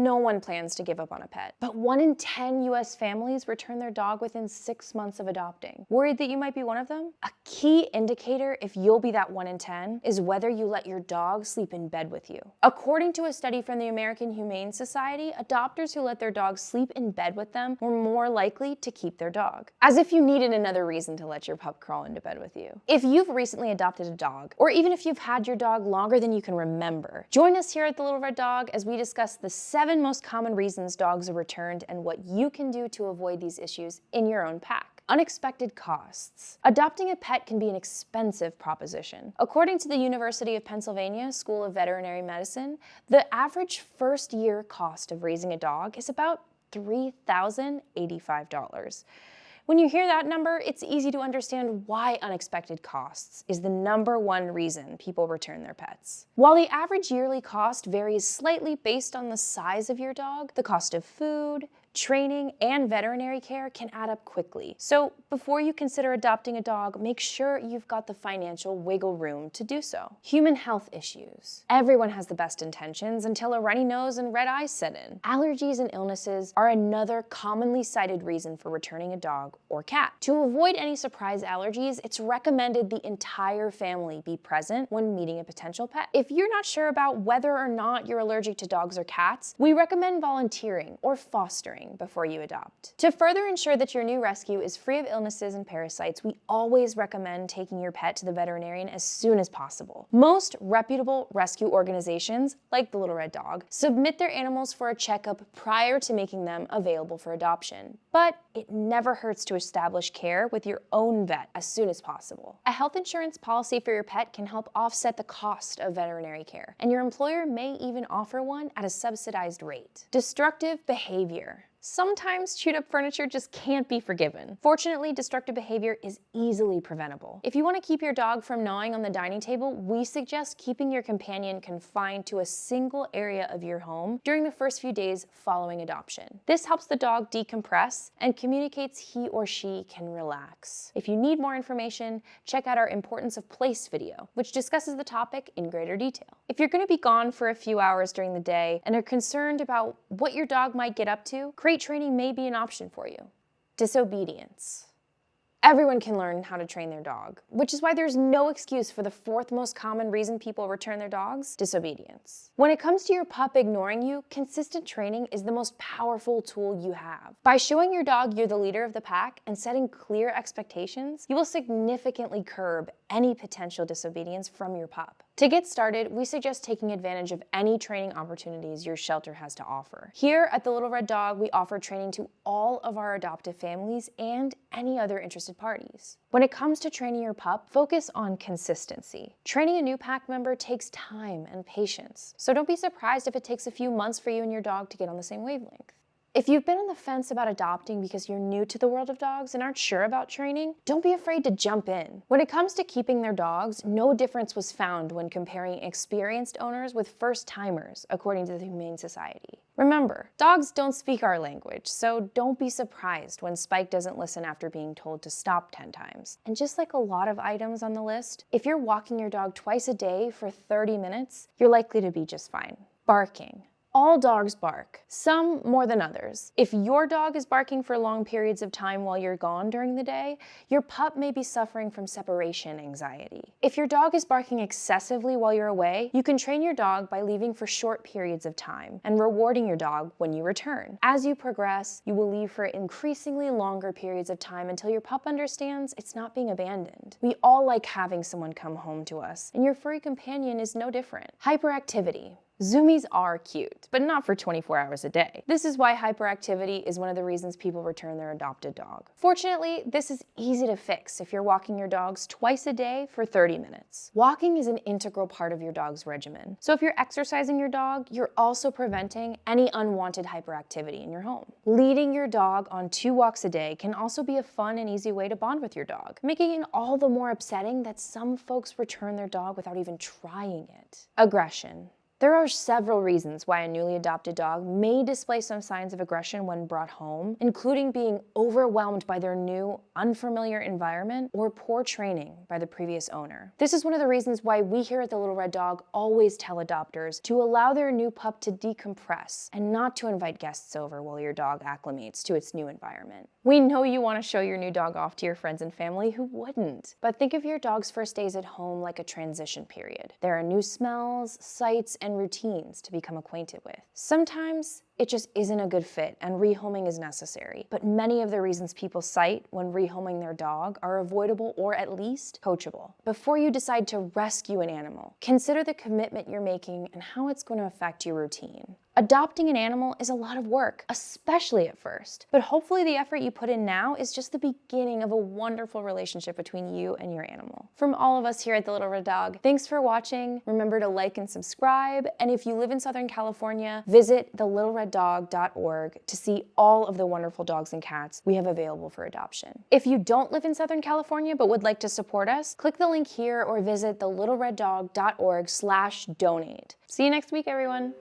no one plans to give up on a pet. But 1 in 10 US families return their dog within 6 months of adopting. Worried that you might be one of them? A key indicator if you'll be that 1 in 10 is whether you let your dog sleep in bed with you. According to a study from the American Humane Society, adopters who let their dogs sleep in bed with them were more likely to keep their dog. As if you needed another reason to let your pup crawl into bed with you. If you've recently adopted a dog, or even if you've had your dog longer than you can remember, join us here at the Little Red Dog as we discuss the 7 most common reasons dogs are returned and what you can do to avoid these issues in your own pack. Unexpected costs. Adopting a pet can be an expensive proposition. According to the University of Pennsylvania School of Veterinary Medicine, the average first-year cost of raising a dog is about $3,085. When you hear that number, it's easy to understand why unexpected costs is the #1 reason people return their pets. While the average yearly cost varies slightly based on the size of your dog, the cost of food, training, and veterinary care can add up quickly. So before you consider adopting a dog, make sure you've got the financial wiggle room to do so. Human health issues. Everyone has the best intentions until a runny nose and red eyes set in. Allergies and illnesses are another commonly cited reason for returning a dog or cat. To avoid any surprise allergies, it's recommended the entire family be present when meeting a potential pet. If you're not sure about whether or not you're allergic to dogs or cats, we recommend volunteering or fostering before you adopt. To further ensure that your new rescue is free of illnesses and parasites, we always recommend taking your pet to the veterinarian as soon as possible. Most reputable rescue organizations, like the Little Red Dog, submit their animals for a checkup prior to making them available for adoption. But it never hurts to establish care with your own vet as soon as possible. A health insurance policy for your pet can help offset the cost of veterinary care, and your employer may even offer one at a subsidized rate. Destructive behavior. Sometimes chewed up furniture just can't be forgiven. Fortunately, destructive behavior is easily preventable. If you want to keep your dog from gnawing on the dining table, we suggest keeping your companion confined to a single area of your home during the first few days following adoption. This helps the dog decompress and communicates he or she can relax. If you need more information, check out our Importance of Place video, which discusses the topic in greater detail. If you're going to be gone for a few hours during the day and are concerned about what your dog might get up to, crate training may be an option for you. Disobedience. Everyone can learn how to train their dog, which is why there's no excuse for the 4th most common reason people return their dogs: disobedience. When it comes to your pup ignoring you, consistent training is the most powerful tool you have. By showing your dog you're the leader of the pack and setting clear expectations, you will significantly curb any potential disobedience from your pup. To get started, we suggest taking advantage of any training opportunities your shelter has to offer. Here at the Little Red Dog, we offer training to all of our adoptive families and any other interested parties. When it comes to training your pup, focus on consistency. Training a new pack member takes time and patience, so don't be surprised if it takes a few months for you and your dog to get on the same wavelength. If you've been on the fence about adopting because you're new to the world of dogs and aren't sure about training, don't be afraid to jump in. When it comes to keeping their dogs, no difference was found when comparing experienced owners with first-timers, according to the Humane Society. Remember, dogs don't speak our language, so don't be surprised when Spike doesn't listen after being told to stop 10 times. And just like a lot of items on the list, if you're walking your dog twice a day for 30 minutes, you're likely to be just fine. Barking. All dogs bark, some more than others. If your dog is barking for long periods of time while you're gone during the day, your pup may be suffering from separation anxiety. If your dog is barking excessively while you're away, you can train your dog by leaving for short periods of time and rewarding your dog when you return. As you progress, you will leave for increasingly longer periods of time until your pup understands it's not being abandoned. We all like having someone come home to us, and your furry companion is no different. Hyperactivity. Zoomies are cute, but not for 24 hours a day. This is why hyperactivity is one of the reasons people return their adopted dog. Fortunately, this is easy to fix if you're walking your dogs twice a day for 30 minutes. Walking is an integral part of your dog's regimen. So if you're exercising your dog, you're also preventing any unwanted hyperactivity in your home. Leading your dog on 2 walks a day can also be a fun and easy way to bond with your dog, making it all the more upsetting that some folks return their dog without even trying it. Aggression. There are several reasons why a newly adopted dog may display some signs of aggression when brought home, including being overwhelmed by their new, unfamiliar environment or poor training by the previous owner. This is one of the reasons why we here at the Little Red Dog always tell adopters to allow their new pup to decompress and not to invite guests over while your dog acclimates to its new environment. We know you want to show your new dog off to your friends and family, who wouldn't? But think of your dog's first days at home like a transition period. There are new smells, sights, and routines to become acquainted with. Sometimes it just isn't a good fit and rehoming is necessary, but many of the reasons people cite when rehoming their dog are avoidable or at least coachable. Before you decide to rescue an animal, consider the commitment you're making and how it's going to affect your routine. Adopting an animal is a lot of work, especially at first, but hopefully the effort you put in now is just the beginning of a wonderful relationship between you and your animal. From all of us here at the Little Red Dog, thanks for watching. Remember to like and subscribe, and if you live in Southern California, visit thelittlereddog.org to see all of the wonderful dogs and cats we have available for adoption. If you don't live in Southern California but would like to support us, click the link here or visit thelittlereddog.org/donate. See you next week, everyone.